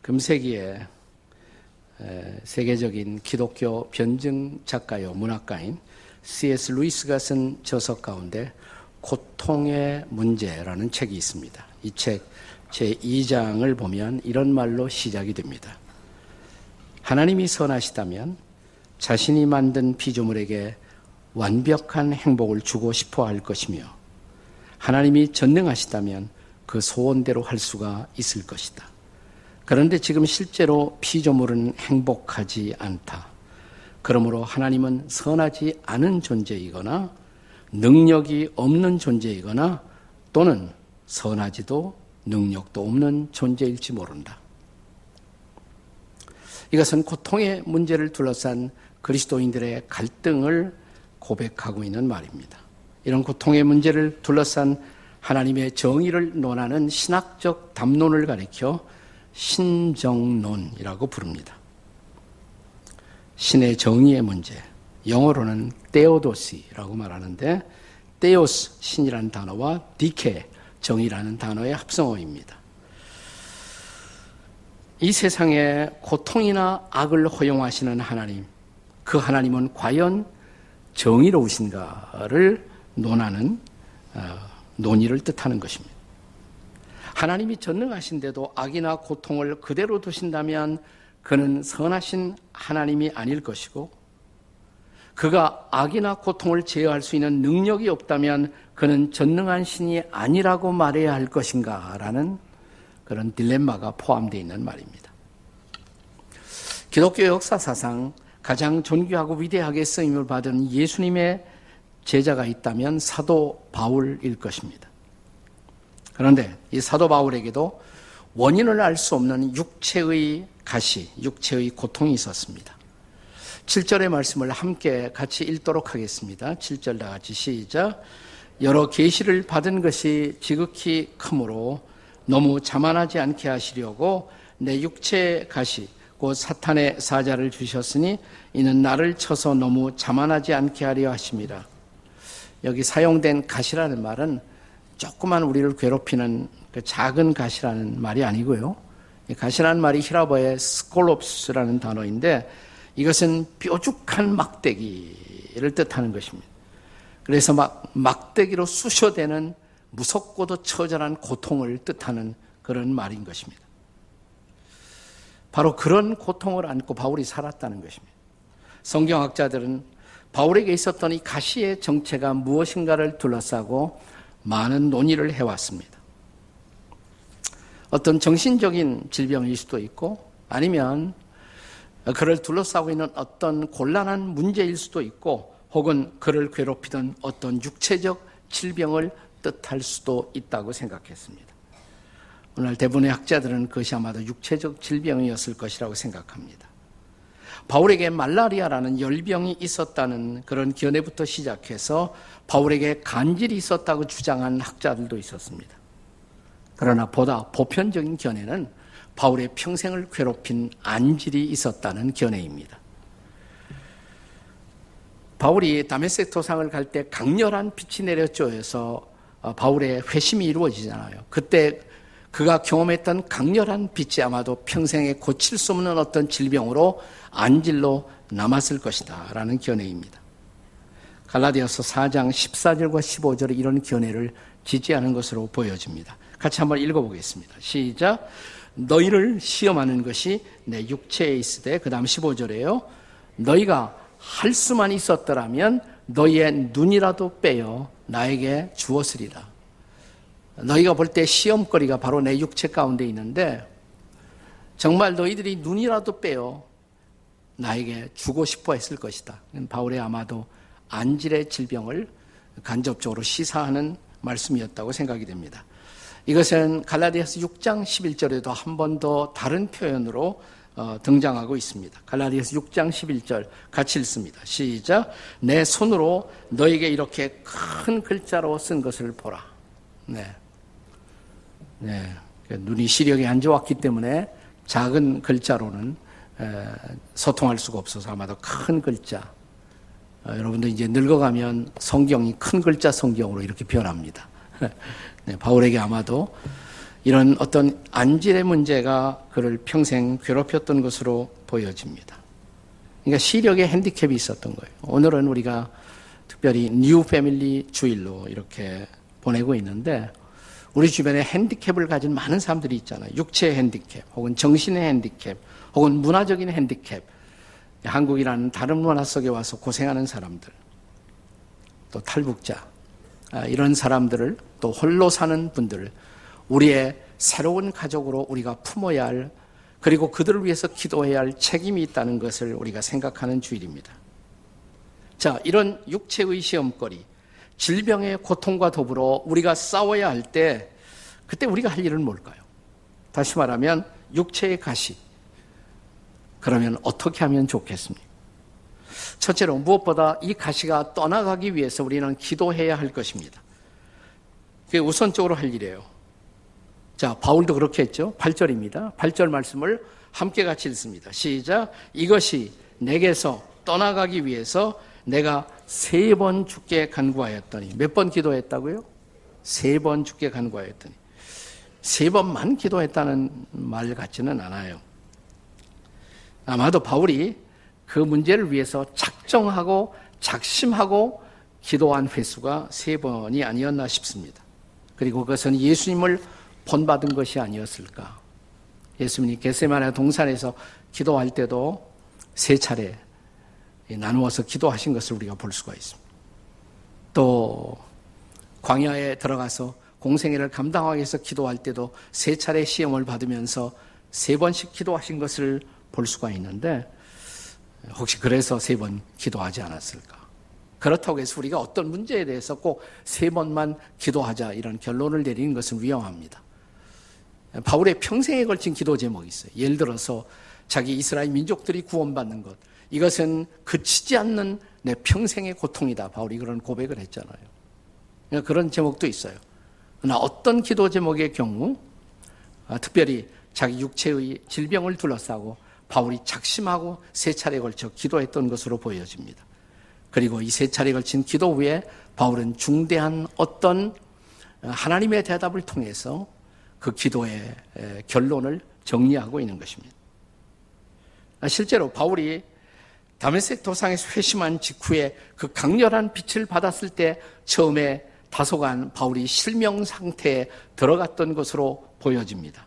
금세기에 세계적인 기독교 변증 작가요 문학가인 C.S. 루이스가 쓴 저서 가운데 고통의 문제라는 책이 있습니다. 이 책 제2장을 보면 이런 말로 시작이 됩니다. 하나님이 선하시다면 자신이 만든 피조물에게 완벽한 행복을 주고 싶어 할 것이며 하나님이 전능하시다면 그 소원대로 할 수가 있을 것이다. 그런데 지금 실제로 피조물은 행복하지 않다. 그러므로 하나님은 선하지 않은 존재이거나 능력이 없는 존재이거나 또는 선하지도 능력도 없는 존재일지 모른다. 이것은 고통의 문제를 둘러싼 그리스도인들의 갈등을 고백하고 있는 말입니다. 이런 고통의 문제를 둘러싼 하나님의 정의를 논하는 신학적 담론을 가리켜 신정론이라고 부릅니다. 신의 정의의 문제, 영어로는 테오도시라고 말하는데 테오스, 신이라는 단어와 디케, 정의라는 단어의 합성어입니다. 이 세상에 고통이나 악을 허용하시는 하나님, 그 하나님은 과연 정의로우신가를 논하는 논의를 뜻하는 것입니다. 하나님이 전능하신데도 악이나 고통을 그대로 두신다면 그는 선하신 하나님이 아닐 것이고 그가 악이나 고통을 제어할 수 있는 능력이 없다면 그는 전능한 신이 아니라고 말해야 할 것인가라는 그런 딜레마가 포함되어 있는 말입니다. 기독교 역사사상 가장 존귀하고 위대하게 쓰임을 받은 예수님의 제자가 있다면 사도 바울일 것입니다. 그런데 이 사도 바울에게도 원인을 알 수 없는 육체의 가시, 육체의 고통이 있었습니다. 7절의 말씀을 함께 같이 읽도록 하겠습니다. 7절 다 같이 시작. 여러 계시를 받은 것이 지극히 크므로 너무 자만하지 않게 하시려고 내 육체의 가시 곧 사탄의 사자를 주셨으니 이는 나를 쳐서 너무 자만하지 않게 하려 하심이라. 여기 사용된 가시라는 말은 조그만 우리를 괴롭히는 그 작은 가시라는 말이 아니고요. 이 가시라는 말이 히라보의 스콜롭스라는 단어인데 이것은 뾰족한 막대기를 뜻하는 것입니다. 그래서 막대기로 쑤셔대는 무섭고도 처절한 고통을 뜻하는 그런 말인 것입니다. 바로 그런 고통을 안고 바울이 살았다는 것입니다. 성경학자들은 바울에게 있었던 이 가시의 정체가 무엇인가를 둘러싸고 많은 논의를 해왔습니다. 어떤 정신적인 질병일 수도 있고 아니면 그를 둘러싸고 있는 어떤 곤란한 문제일 수도 있고 혹은 그를 괴롭히던 어떤 육체적 질병을 뜻할 수도 있다고 생각했습니다. 오늘 대부분의 학자들은 그것이 아마도 육체적 질병이었을 것이라고 생각합니다. 바울에게 말라리아라는 열병이 있었다는 그런 견해부터 시작해서 바울에게 간질이 있었다고 주장한 학자들도 있었습니다. 그러나 보다 보편적인 견해는 바울의 평생을 괴롭힌 안질이 있었다는 견해입니다. 바울이 다메섹 도상을 갈 때 강렬한 빛이 내렸죠 해서 바울의 회심이 이루어지잖아요. 그때 그가 경험했던 강렬한 빛이 아마도 평생에 고칠 수 없는 어떤 질병으로 안질로 남았을 것이다 라는 견해입니다. 갈라디아서 4장 14절과 15절에 이런 견해를 지지하는 것으로 보여집니다. 같이 한번 읽어보겠습니다. 시작. 너희를 시험하는 것이 내 육체에 있으되 그 다음 15절에요. 너희가 할 수만 있었더라면 너희의 눈이라도 빼어 나에게 주었으리라. 너희가 볼 때 시험거리가 바로 내 육체 가운데 있는데 정말 너희들이 눈이라도 빼어 나에게 주고 싶어 했을 것이다. 바울의 아마도 안질의 질병을 간접적으로 시사하는 말씀이었다고 생각이 됩니다. 이것은 갈라디아서 6장 11절에도 한 번 더 다른 표현으로 등장하고 있습니다. 갈라디아서 6장 11절 같이 읽습니다. 시작. 내 손으로 너에게 이렇게 큰 글자로 쓴 것을 보라. 네. 눈이 시력이 안 좋았기 때문에 작은 글자로는 소통할 수가 없어서 아마도 큰 글자. 여러분들 이제 늙어가면 성경이 큰 글자 성경으로 이렇게 변합니다. 네, 바울에게 아마도 이런 어떤 안질의 문제가 그를 평생 괴롭혔던 것으로 보여집니다. 그러니까 시력에 핸디캡이 있었던 거예요. 오늘은 우리가 특별히 뉴 패밀리 주일로 이렇게 보내고 있는데 우리 주변에 핸디캡을 가진 많은 사람들이 있잖아요. 육체의 핸디캡, 혹은 정신의 핸디캡, 혹은 문화적인 핸디캡. 한국이라는 다른 문화 속에 와서 고생하는 사람들, 또 탈북자, 이런 사람들을 또 홀로 사는 분들을 우리의 새로운 가족으로 우리가 품어야 할, 그리고 그들을 위해서 기도해야 할 책임이 있다는 것을 우리가 생각하는 주일입니다. 자, 이런 육체의 시험거리, 질병의 고통과 더불어 우리가 싸워야 할 때, 그때 우리가 할 일은 뭘까요? 다시 말하면 육체의 가시. 그러면 어떻게 하면 좋겠습니까? 첫째로 무엇보다 이 가시가 떠나가기 위해서 우리는 기도해야 할 것입니다. 그게 우선적으로 할 일이에요. 자, 바울도 그렇게 했죠. 8절입니다. 8절 말씀을 함께 같이 읽습니다. 시작. 이것이 내게서 떠나가기 위해서 내가 3번 주께 간구하였더니. 몇 번 기도했다고요? 3번 주께 간구하였더니. 3번만 기도했다는 말 같지는 않아요. 아마도 바울이 그 문제를 위해서 작정하고 작심하고 기도한 횟수가 3번이 아니었나 싶습니다. 그리고 그것은 예수님을 본받은 것이 아니었을까. 예수님이 겟세마네 동산에서 기도할 때도 3차례 나누어서 기도하신 것을 우리가 볼 수가 있습니다. 또 광야에 들어가서 공생애를 감당하기 위해서 기도할 때도 3차례 시험을 받으면서 3번씩 기도하신 것을 볼 수가 있는데 혹시 그래서 3번 기도하지 않았을까? 그렇다고 해서 우리가 어떤 문제에 대해서 꼭 3번만 기도하자 이런 결론을 내리는 것은 위험합니다. 바울의 평생에 걸친 기도 제목이 있어요. 예를 들어서 자기 이스라엘 민족들이 구원받는 것, 이것은 그치지 않는 내 평생의 고통이다. 바울이 그런 고백을 했잖아요. 그런 제목도 있어요. 그러나 어떤 기도 제목의 경우 특별히 자기 육체의 질병을 둘러싸고 바울이 작심하고 3차례에 걸쳐 기도했던 것으로 보여집니다. 그리고 이 3차례에 걸친 기도 후에 바울은 중대한 어떤 하나님의 대답을 통해서 그 기도의 결론을 정리하고 있는 것입니다. 실제로 바울이 다메섹 도상에서 회심한 직후에 그 강렬한 빛을 받았을 때 처음에 다소간 바울이 실명 상태에 들어갔던 것으로 보여집니다.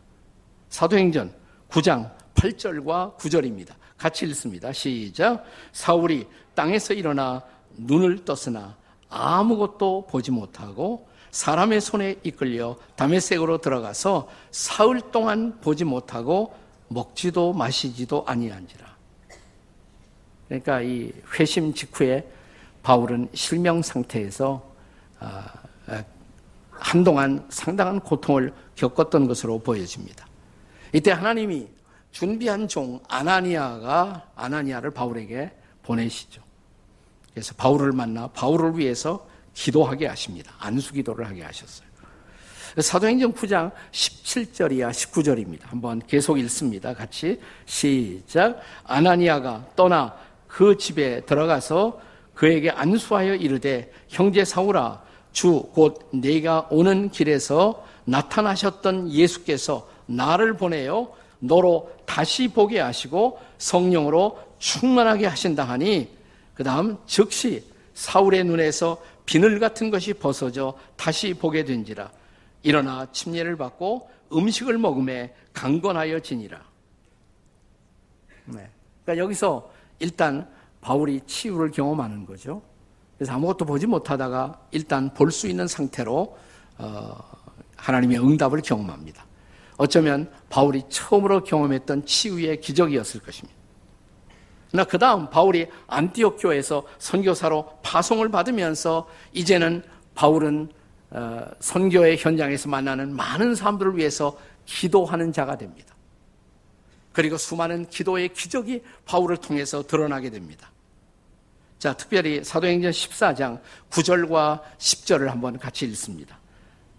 사도행전 9장 8절과 9절입니다. 같이 읽습니다. 시작. 사울이 땅에서 일어나 눈을 떴으나 아무것도 보지 못하고 사람의 손에 이끌려 다메섹으로 들어가서 사흘 동안 보지 못하고 먹지도 마시지도 아니한지라. 그러니까 이 회심 직후에 바울은 실명 상태에서 한동안 상당한 고통을 겪었던 것으로 보여집니다. 이때 하나님이 준비한 종 아나니아를 바울에게 보내시죠. 그래서 바울을 만나 바울을 위해서 기도하게 하십니다. 안수기도를 하게 하셨어요. 사도행전 9장 17절이야 19절입니다. 한번 계속 읽습니다. 같이 시작. 아나니아가 떠나 그 집에 들어가서 그에게 안수하여 이르되 형제 사울아 주 곧 네가 오는 길에서 나타나셨던 예수께서 나를 보내어 너로 다시 보게 하시고 성령으로 충만하게 하신다 하니 그 다음 즉시 사울의 눈에서 비늘 같은 것이 벗어져 다시 보게 된지라. 일어나 침례를 받고 음식을 먹음에 강건하여 지니라. 네. 그러니까 여기서 일단 바울이 치유를 경험하는 거죠. 그래서 아무것도 보지 못하다가 일단 볼 수 있는 상태로 하나님의 응답을 경험합니다. 어쩌면 바울이 처음으로 경험했던 치유의 기적이었을 것입니다. 그러나 그 다음 바울이 안티옥 교회에서 선교사로 파송을 받으면서 이제는 바울은 선교의 현장에서 만나는 많은 사람들을 위해서 기도하는 자가 됩니다. 그리고 수많은 기도의 기적이 바울을 통해서 드러나게 됩니다. 자, 특별히 사도행전 14장 9절과 10절을 한번 같이 읽습니다.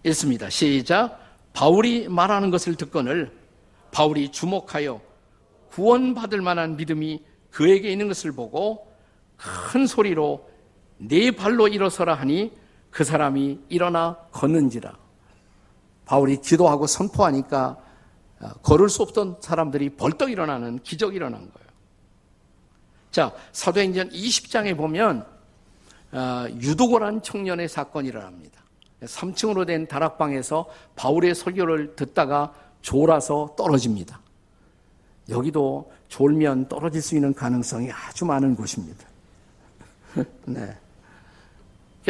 읽습니다. 시작. 바울이 말하는 것을 듣거늘 바울이 주목하여 구원받을 만한 믿음이 그에게 있는 것을 보고 큰 소리로 네 발로 일어서라 하니 그 사람이 일어나 걷는지라. 바울이 기도하고 선포하니까 걸을 수 없던 사람들이 벌떡 일어나는 기적이 일어난 거예요. 자, 사도행전 20장에 보면 유두고란 청년의 사건이 일어납니다. 3층으로 된 다락방에서 바울의 설교를 듣다가 졸아서 떨어집니다. 여기도 졸면 떨어질 수 있는 가능성이 아주 많은 곳입니다. 네.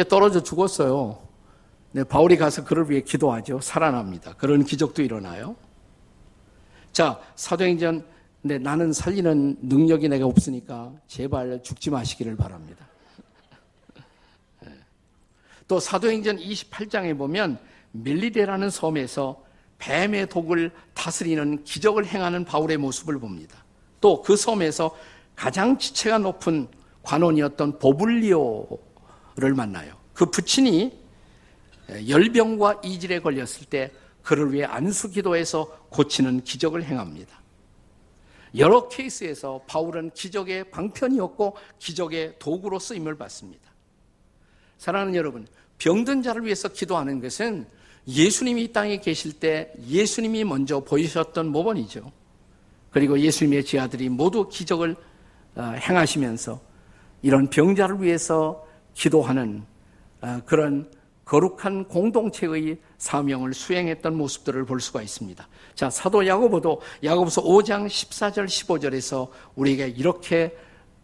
떨어져 죽었어요. 네, 바울이 가서 그를 위해 기도하죠. 살아납니다. 그런 기적도 일어나요. 자, 사도행전, 네, 나는 살리는 능력이 내가 없으니까 제발 죽지 마시기를 바랍니다. 네. 또 사도행전 28장에 보면 멜리데라는 섬에서 뱀의 독을 다스리는 기적을 행하는 바울의 모습을 봅니다. 또 그 섬에서 가장 지체가 높은 관원이었던 보블리오를 만나요. 그 부친이 열병과 이질에 걸렸을 때 그를 위해 안수 기도해서 고치는 기적을 행합니다. 여러 케이스에서 바울은 기적의 방편이었고 기적의 도구로 쓰임을 받습니다. 사랑하는 여러분, 병든 자를 위해서 기도하는 것은 예수님이 이 땅에 계실 때 예수님이 먼저 보이셨던 모범이죠. 그리고 예수님의 제자들이 모두 기적을 행하시면서 이런 병자를 위해서 기도하는 그런 거룩한 공동체의 사명을 수행했던 모습들을 볼 수가 있습니다. 자, 사도 야고보도 야고보서 5장 14절 15절에서 우리에게 이렇게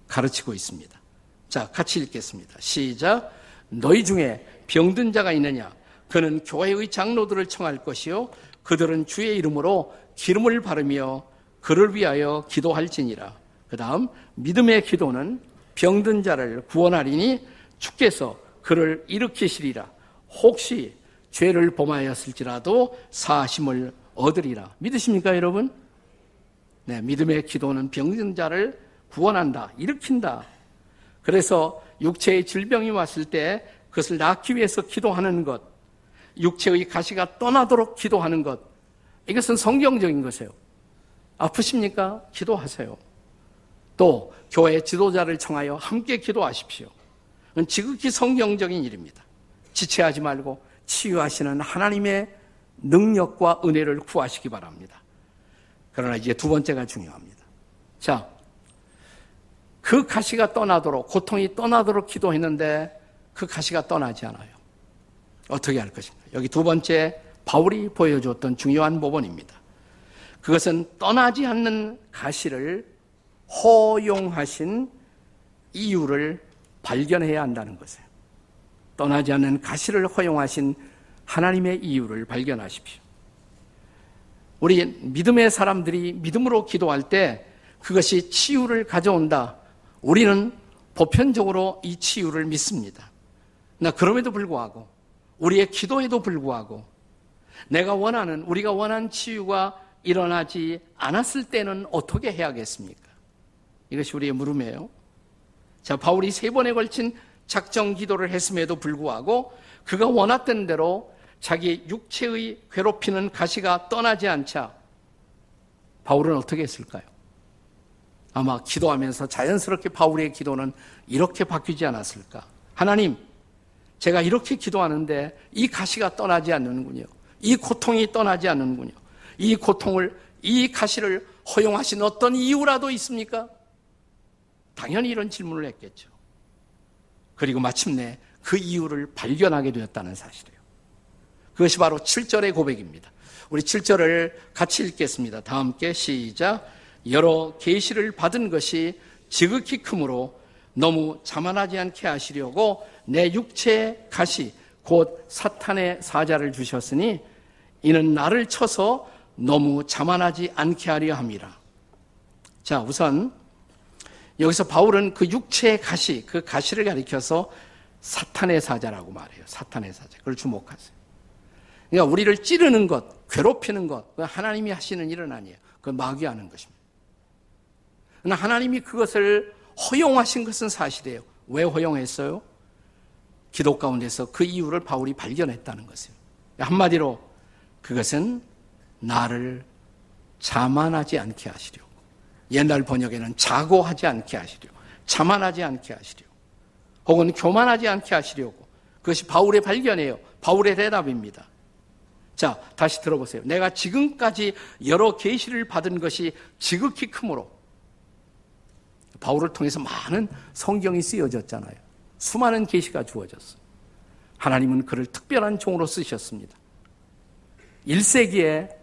가르치고 있습니다. 자, 같이 읽겠습니다. 시작. 너희 중에 병든 자가 있느냐? 그는 교회의 장로들을 청할 것이요 그들은 주의 이름으로 기름을 바르며 그를 위하여 기도할지니라. 그 다음 믿음의 기도는 병든 자를 구원하리니 주께서 그를 일으키시리라. 혹시 죄를 범하였을지라도 사하심을 얻으리라. 믿으십니까, 여러분? 네, 믿음의 기도는 병든 자를 구원한다, 일으킨다. 그래서 육체의 질병이 왔을 때 그것을 낫기 위해서 기도하는 것, 육체의 가시가 떠나도록 기도하는 것, 이것은 성경적인 것이에요. 아프십니까? 기도하세요. 또 교회 지도자를 청하여 함께 기도하십시오. 그건 지극히 성경적인 일입니다. 지체하지 말고 치유하시는 하나님의 능력과 은혜를 구하시기 바랍니다. 그러나 이제 두 번째가 중요합니다. 자, 그 가시가 떠나도록, 고통이 떠나도록 기도했는데 그 가시가 떠나지 않아요. 어떻게 할 것인가? 여기 두 번째 바울이 보여주었던 중요한 모범입니다. 그것은 떠나지 않는 가시를 허용하신 이유를 발견해야 한다는 것이에요. 떠나지 않는 가시를 허용하신 하나님의 이유를 발견하십시오. 우리 믿음의 사람들이 믿음으로 기도할 때 그것이 치유를 가져온다. 우리는 보편적으로 이 치유를 믿습니다. 나 그럼에도 불구하고 우리의 기도에도 불구하고 우리가 원하는 치유가 일어나지 않았을 때는 어떻게 해야겠습니까? 이것이 우리의 물음이에요. 자, 바울이 3번에 걸친 작정 기도를 했음에도 불구하고 그가 원했던 대로 자기 육체의 괴롭히는 가시가 떠나지 않자 바울은 어떻게 했을까요? 아마 기도하면서 자연스럽게 바울의 기도는 이렇게 바뀌지 않았을까? 하나님, 제가 이렇게 기도하는데 이 가시가 떠나지 않는군요. 이 고통이 떠나지 않는군요. 이 가시를 허용하신 어떤 이유라도 있습니까? 당연히 이런 질문을 했겠죠. 그리고 마침내 그 이유를 발견하게 되었다는 사실이에요. 그것이 바로 7절의 고백입니다. 우리 7절을 같이 읽겠습니다. 다 함께 시작. 여러 계시를 받은 것이 지극히 크므로 너무 자만하지 않게 하시려고 내 육체의 가시 곧 사탄의 사자를 주셨으니 이는 나를 쳐서 너무 자만하지 않게 하려 함이라. 자, 우선 여기서 바울은 그 육체의 가시, 그 가시를 가리켜서 사탄의 사자라고 말해요. 사탄의 사자. 그걸 주목하세요. 그러니까 우리를 찌르는 것, 괴롭히는 것, 그건 하나님이 하시는 일은 아니에요. 그건 마귀 하는 것입니다. 그러나 하나님이 그것을 허용하신 것은 사실이에요. 왜 허용했어요? 기도 가운데서 그 이유를 바울이 발견했다는 것이에요. 한마디로 그것은 나를 자만하지 않게 하시려고. 옛날 번역에는 자고하지 않게 하시려고, 자만하지 않게 하시려고, 혹은 교만하지 않게 하시려고. 그것이 바울의 발견이에요. 바울의 대답입니다. 자, 다시 들어보세요. 내가 지금까지 여러 계시를 받은 것이 지극히 크므로. 바울을 통해서 많은 성경이 쓰여졌잖아요. 수많은 계시가 주어졌어요. 하나님은 그를 특별한 종으로 쓰셨습니다. 1세기에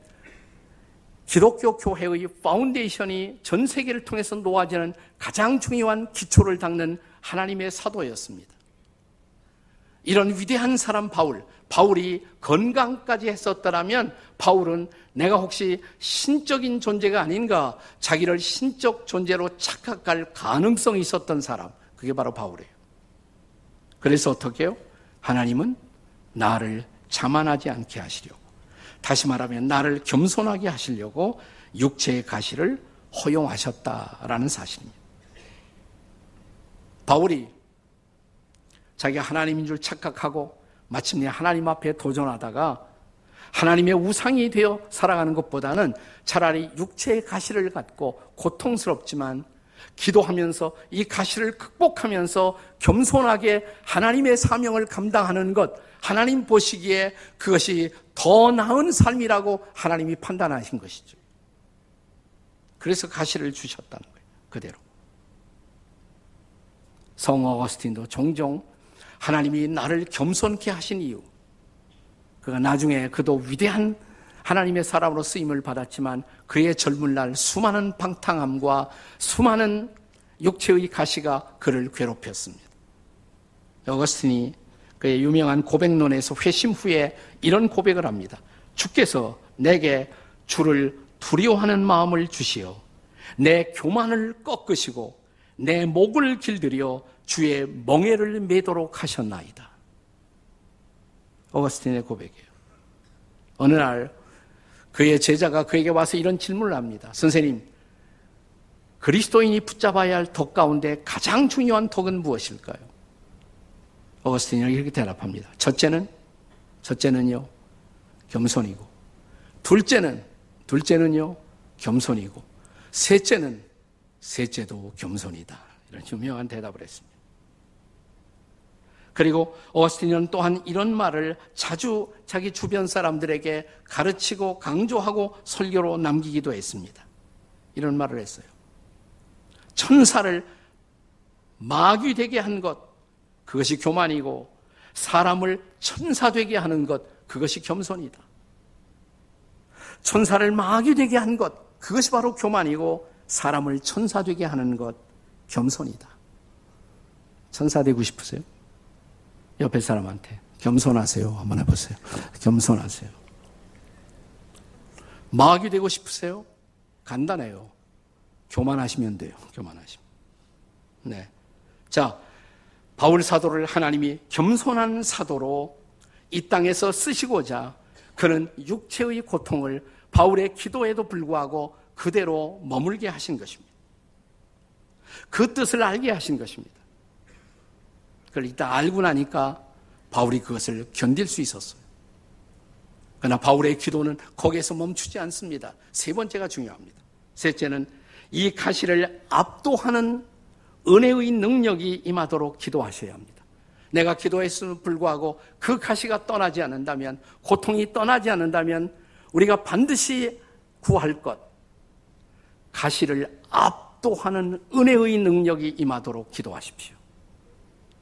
기독교 교회의 파운데이션이 전 세계를 통해서 놓아지는 가장 중요한 기초를 닦는 하나님의 사도였습니다. 이런 위대한 사람 바울이 건강까지 했었더라면 바울은 내가 혹시 신적인 존재가 아닌가, 자기를 신적 존재로 착각할 가능성이 있었던 사람, 그게 바로 바울이에요. 그래서 어떻게 해요? 하나님은 나를 자만하지 않게 하시려고, 다시 말하면 나를 겸손하게 하시려고 육체의 가시를 허용하셨다라는 사실입니다. 바울이 자기가 하나님인 줄 착각하고 마침내 하나님 앞에 도전하다가 하나님의 우상이 되어 살아가는 것보다는 차라리 육체의 가시를 갖고 고통스럽지만 기도하면서 이 가시를 극복하면서 겸손하게 하나님의 사명을 감당하는 것, 하나님 보시기에 그것이 더 나은 삶이라고 하나님이 판단하신 것이죠. 그래서 가시를 주셨다는 거예요. 그대로. 성 어거스틴도 종종 하나님이 나를 겸손케 하신 이유, 그가 나중에 그도 위대한 하나님의 사람으로 쓰임을 받았지만 그의 젊은 날 수많은 방탕함과 수많은 육체의 가시가 그를 괴롭혔습니다. 어거스틴이 그의 유명한 고백론에서 회심 후에 이런 고백을 합니다. 주께서 내게 주를 두려워하는 마음을 주시어 내 교만을 꺾으시고 내 목을 길들여 주의 멍에를 매도록 하셨나이다. 어거스틴의 고백이에요. 어느 날 그의 제자가 그에게 와서 이런 질문을 합니다. 선생님, 그리스도인이 붙잡아야 할 덕 가운데 가장 중요한 덕은 무엇일까요? 어거스틴이 이렇게 대답합니다. 첫째는요, 겸손이고, 둘째는요, 겸손이고, 셋째도 겸손이다. 이런 유명한 대답을 했습니다. 그리고 어거스틴은 또한 이런 말을 자주 자기 주변 사람들에게 가르치고 강조하고 설교로 남기기도 했습니다. 이런 말을 했어요. 천사를 마귀 되게 한 것, 그것이 교만이고 사람을 천사 되게 하는 것, 그것이 겸손이다. 천사를 마귀 되게 한 것, 그것이 바로 교만이고 사람을 천사 되게 하는 것, 겸손이다. 천사 되고 싶으세요? 옆에 사람한테 겸손하세요 한번 해보세요. 겸손하세요. 마귀 되고 싶으세요? 간단해요. 교만하시면 돼요. 교만하시면. 네. 자, 바울 사도를 하나님이 겸손한 사도로 이 땅에서 쓰시고자 그는 육체의 고통을 바울의 기도에도 불구하고 그대로 머물게 하신 것입니다. 그 뜻을 알게 하신 것입니다. 그걸 일단 알고 나니까 바울이 그것을 견딜 수 있었어요. 그러나 바울의 기도는 거기에서 멈추지 않습니다. 세 번째가 중요합니다. 셋째는 이 가시를 압도하는 은혜의 능력이 임하도록 기도하셔야 합니다. 내가 기도했음에도 불구하고 그 가시가 떠나지 않는다면, 고통이 떠나지 않는다면 우리가 반드시 구할 것, 가시를 압도하는 은혜의 능력이 임하도록 기도하십시오.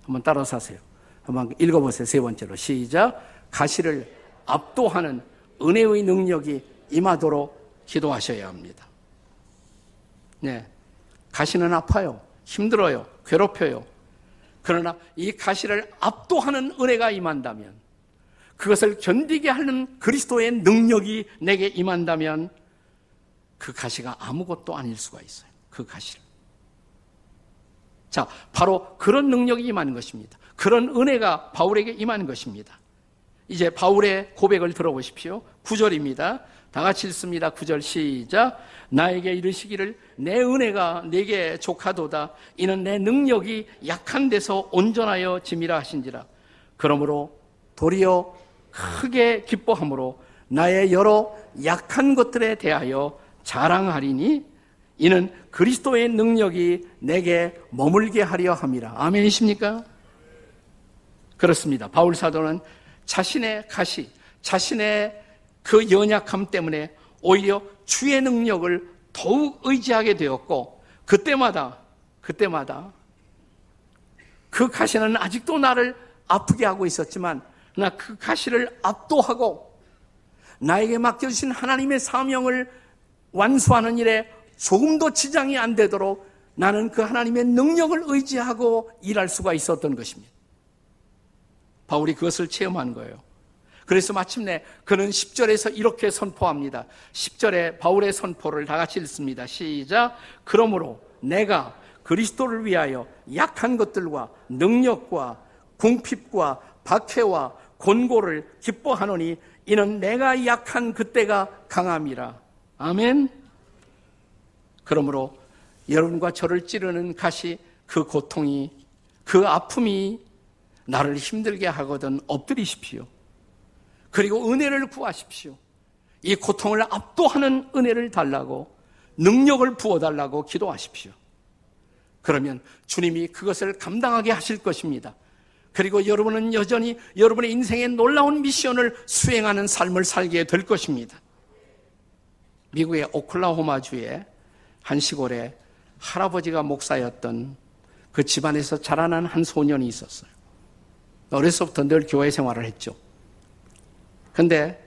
한번 따라서 하세요. 한번 읽어보세요. 세 번째로 시작. 가시를 압도하는 은혜의 능력이 임하도록 기도하셔야 합니다. 네, 가시는 아파요. 힘들어요. 괴롭혀요. 그러나 이 가시를 압도하는 은혜가 임한다면, 그것을 견디게 하는 그리스도의 능력이 내게 임한다면 그 가시가 아무것도 아닐 수가 있어요. 그 가시를. 자, 바로 그런 능력이 임하는 것입니다. 그런 은혜가 바울에게 임하는 것입니다. 이제 바울의 고백을 들어보십시오. 9절입니다. 다 같이 읽습니다. 9절 시작. 나에게 이르시기를 내 은혜가 내게 족하도다. 이는 내 능력이 약한 데서 온전하여 짐이라 하신지라. 그러므로 도리어 크게 기뻐함으로 나의 여러 약한 것들에 대하여 자랑하리니 이는 그리스도의 능력이 내게 머물게 하려 함이라. 아멘이십니까? 그렇습니다. 바울 사도는 자신의 가시, 자신의 그 연약함 때문에 오히려 주의 능력을 더욱 의지하게 되었고, 그때마다 그 가시는 아직도 나를 아프게 하고 있었지만 나 그 가시를 압도하고 나에게 맡겨주신 하나님의 사명을 완수하는 일에 조금도 지장이 안 되도록 나는 그 하나님의 능력을 의지하고 일할 수가 있었던 것입니다. 바울이 그것을 체험한 거예요. 그래서 마침내 그는 10절에서 이렇게 선포합니다. 10절에 바울의 선포를 다 같이 읽습니다. 시작. 그러므로 내가 그리스도를 위하여 약한 것들과 능력과 궁핍과 박해와 곤고를 기뻐하노니 이는 내가 약한 그때가 강함이라. 아멘. 그러므로 여러분과 저를 찌르는 가시, 그 고통이, 그 아픔이 나를 힘들게 하거든 엎드리십시오. 그리고 은혜를 구하십시오. 이 고통을 압도하는 은혜를 달라고, 능력을 부어달라고 기도하십시오. 그러면 주님이 그것을 감당하게 하실 것입니다. 그리고 여러분은 여전히 여러분의 인생의 놀라운 미션을 수행하는 삶을 살게 될 것입니다. 미국의 오클라호마주의 한 시골에 할아버지가 목사였던 그 집안에서 자라난 한 소년이 있었어요. 어려서부터 늘 교회 생활을 했죠. 그런데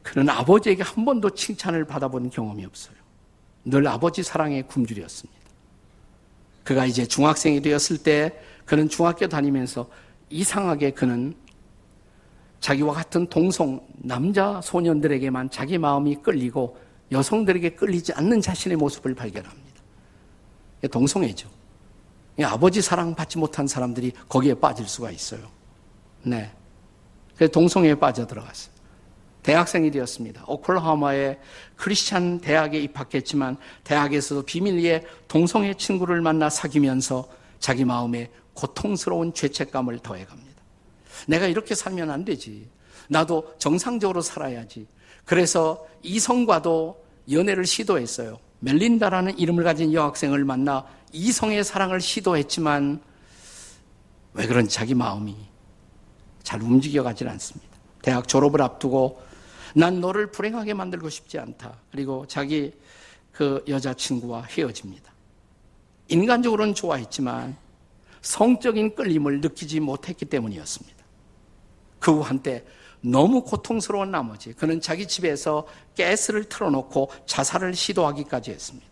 그는 아버지에게 한 번도 칭찬을 받아본 경험이 없어요. 늘 아버지 사랑에 굶주렸습니다. 그가 이제 중학생이 되었을 때 그는 중학교 다니면서 이상하게 그는 자기와 같은 동성 남자 소년들에게만 자기 마음이 끌리고 여성들에게 끌리지 않는 자신의 모습을 발견합니다. 동성애죠. 아버지 사랑 받지 못한 사람들이 거기에 빠질 수가 있어요. 네. 그래서 동성애에 빠져들어갔어요. 대학생이 되었습니다. 오클라호마의 크리스찬 대학에 입학했지만 대학에서도 비밀리에 동성애 친구를 만나 사귀면서 자기 마음에 고통스러운 죄책감을 더해갑니다. 내가 이렇게 살면 안 되지. 나도 정상적으로 살아야지. 그래서 이성과도 연애를 시도했어요. 멜린다라는 이름을 가진 여학생을 만나 이성의 사랑을 시도했지만 왜 그런지 자기 마음이 잘 움직여가질 않습니다. 대학 졸업을 앞두고 난 너를 불행하게 만들고 싶지 않다. 그리고 자기 그 여자친구와 헤어집니다. 인간적으로는 좋아했지만 성적인 끌림을 느끼지 못했기 때문이었습니다. 그 후 한때 너무 고통스러운 나머지 그는 자기 집에서 가스를 틀어놓고 자살을 시도하기까지 했습니다.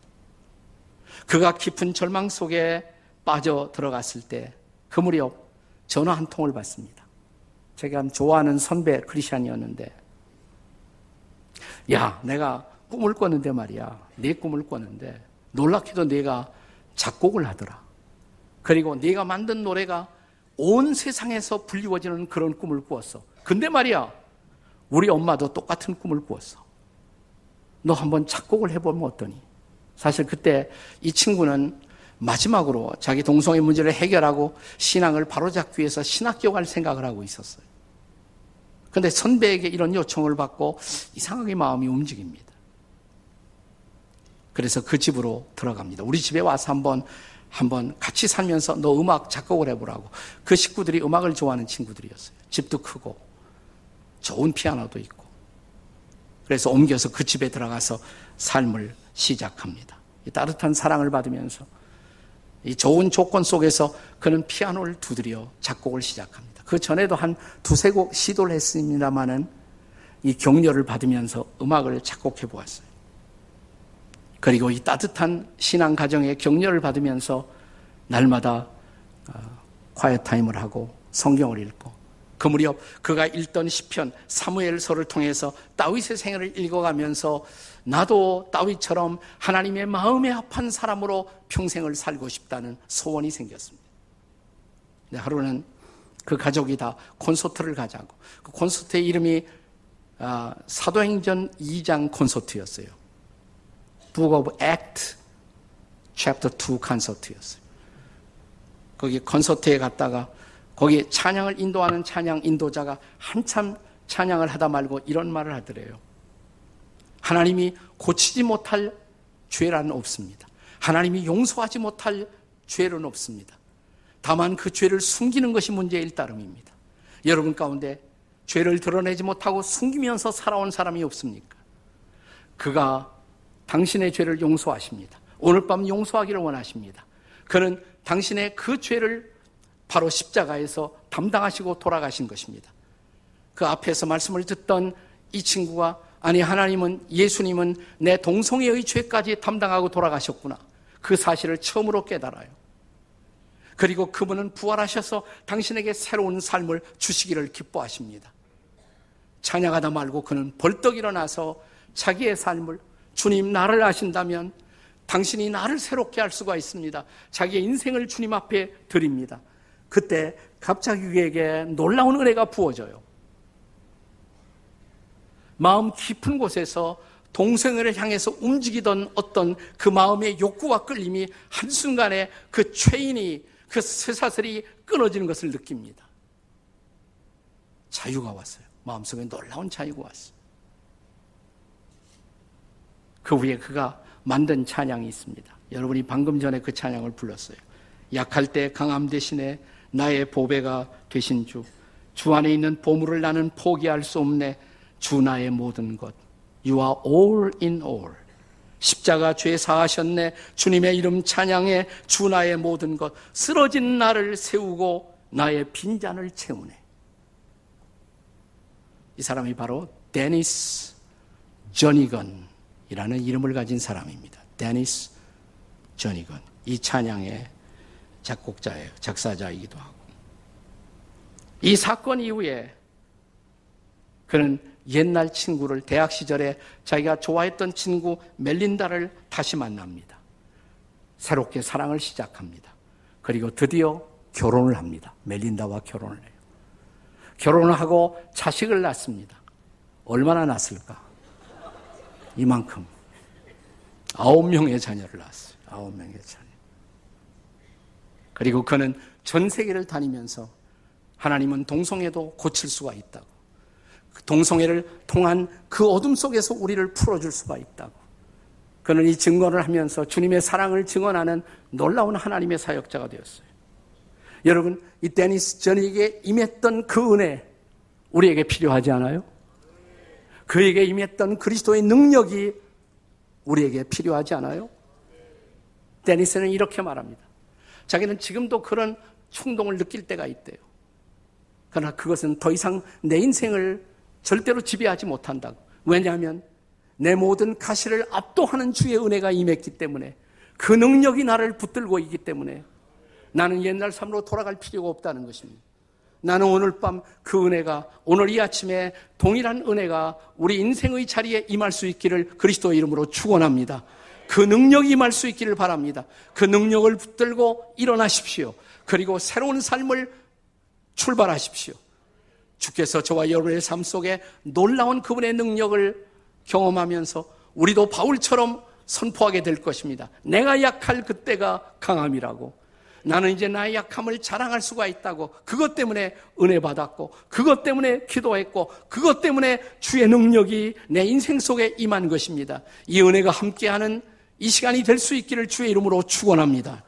그가 깊은 절망 속에 빠져 들어갔을 때 그 무렵 전화 한 통을 받습니다. 제가 좋아하는 선배 크리스찬이었는데, 야, 내가 꿈을 꿨는데 말이야. 내 꿈을 꿨는데 놀랍게도 내가 작곡을 하더라. 그리고 네가 만든 노래가 온 세상에서 불리워지는 그런 꿈을 꾸었어. 근데 말이야, 우리 엄마도 똑같은 꿈을 꾸었어. 너 한번 작곡을 해보면 어떠니? 사실 그때 이 친구는 마지막으로 자기 동성애 문제를 해결하고 신앙을 바로잡기 위해서 신학교 갈 생각을 하고 있었어요. 그런데 선배에게 이런 요청을 받고 이상하게 마음이 움직입니다. 그래서 그 집으로 들어갑니다. 우리 집에 와서 한번 같이 살면서 너 음악 작곡을 해보라고. 그 식구들이 음악을 좋아하는 친구들이었어요. 집도 크고 좋은 피아노도 있고. 그래서 옮겨서 그 집에 들어가서 삶을 시작합니다. 이 따뜻한 사랑을 받으면서 이 좋은 조건 속에서 그는 피아노를 두드려 작곡을 시작합니다. 그 전에도 한 두세 곡 시도를 했습니다마는 이 격려를 받으면서 음악을 작곡해 보았어요. 그리고 이 따뜻한 신앙 가정의 격려를 받으면서 날마다 콰이어 타임을 하고 성경을 읽고, 그 무렵 그가 읽던 시편 사무엘서를 통해서 다윗의 생애를 읽어가면서 나도 다윗처럼 하나님의 마음에 합한 사람으로 평생을 살고 싶다는 소원이 생겼습니다. 근데 하루는 그 가족이 다 콘서트를 가자고. 그 콘서트의 이름이 사도행전 2장 콘서트였어요. Book of Acts Chapter 2 콘서트였어요. 거기 콘서트에 갔다가 거기 찬양을 인도하는 찬양 인도자가 한참 찬양을 하다 말고 이런 말을 하더래요. 하나님이 고치지 못할 죄란 없습니다. 하나님이 용서하지 못할 죄는 없습니다. 다만 그 죄를 숨기는 것이 문제일 따름입니다. 여러분 가운데 죄를 드러내지 못하고 숨기면서 살아온 사람이 없습니까? 그가 당신의 죄를 용서하십니다. 오늘 밤 용서하기를 원하십니다. 그는 당신의 그 죄를 바로 십자가에서 담당하시고 돌아가신 것입니다. 그 앞에서 말씀을 듣던 이 친구가 아니 하나님은 예수님은 내 동성애의 죄까지 담당하고 돌아가셨구나. 그 사실을 처음으로 깨달아요. 그리고 그분은 부활하셔서 당신에게 새로운 삶을 주시기를 기뻐하십니다. 찬양하다 말고 그는 벌떡 일어나서 자기의 삶을 주님 나를 아신다면 당신이 나를 새롭게 할 수가 있습니다. 자기의 인생을 주님 앞에 드립니다. 그때 갑자기 그에게 놀라운 은혜가 부어져요. 마음 깊은 곳에서 동성애를 향해서 움직이던 어떤 그 마음의 욕구와 끌림이 한순간에 그 체인이 그 쇠사슬이 끊어지는 것을 느낍니다. 자유가 왔어요. 마음속에 놀라운 자유가 왔어요. 그 후에 그가 만든 찬양이 있습니다. 여러분이 방금 전에 그 찬양을 불렀어요. 약할 때 강함 대신에 나의 보배가 되신 주, 주 안에 있는 보물을 나는 포기할 수 없네. 주 나의 모든 것, You are all in all. 십자가 죄 사하셨네. 주님의 이름 찬양해. 주 나의 모든 것, 쓰러진 나를 세우고 나의 빈잔을 채우네. 이 사람이 바로 데니스 저니건이라는 이름을 가진 사람입니다. 데니스 저니건. 이 찬양의 작곡자예요. 작사자이기도 하고. 이 사건 이후에 그는 옛날 친구를, 대학 시절에 자기가 좋아했던 친구 멜린다를 다시 만납니다. 새롭게 사랑을 시작합니다. 그리고 드디어 결혼을 합니다. 멜린다와 결혼을 해요. 결혼을 하고 자식을 낳습니다. 얼마나 낳았을까? 이만큼. 9명의 자녀를 낳았어요. 9명의 자녀. 그리고 그는 전 세계를 다니면서 하나님은 동성애도 고칠 수가 있다고, 동성애를 통한 그 어둠 속에서 우리를 풀어줄 수가 있다고, 그는 이 증거를 하면서 주님의 사랑을 증언하는 놀라운 하나님의 사역자가 되었어요. 여러분, 이 데니스 전에게 임했던 그 은혜 우리에게 필요하지 않아요? 그에게 임했던 그리스도의 능력이 우리에게 필요하지 않아요? 데니스는 이렇게 말합니다. 자기는 지금도 그런 충동을 느낄 때가 있대요. 그러나 그것은 더 이상 내 인생을 절대로 지배하지 못한다고. 왜냐하면 내 모든 가시를 압도하는 주의 은혜가 임했기 때문에, 그 능력이 나를 붙들고 있기 때문에 나는 옛날 삶으로 돌아갈 필요가 없다는 것입니다. 나는 오늘 밤 그 은혜가, 오늘 이 아침에 동일한 은혜가 우리 인생의 자리에 임할 수 있기를 그리스도의 이름으로 축원합니다. 그 능력이 임할 수 있기를 바랍니다. 그 능력을 붙들고 일어나십시오. 그리고 새로운 삶을 출발하십시오. 주께서 저와 여러분의 삶 속에 놀라운 그분의 능력을 경험하면서 우리도 바울처럼 선포하게 될 것입니다. 내가 약할 그때가 강함이라고. 나는 이제 나의 약함을 자랑할 수가 있다고. 그것 때문에 은혜 받았고, 그것 때문에 기도했고, 그것 때문에 주의 능력이 내 인생 속에 임한 것입니다. 이 은혜가 함께하는 이 시간이 될 수 있기를 주의 이름으로 축원합니다.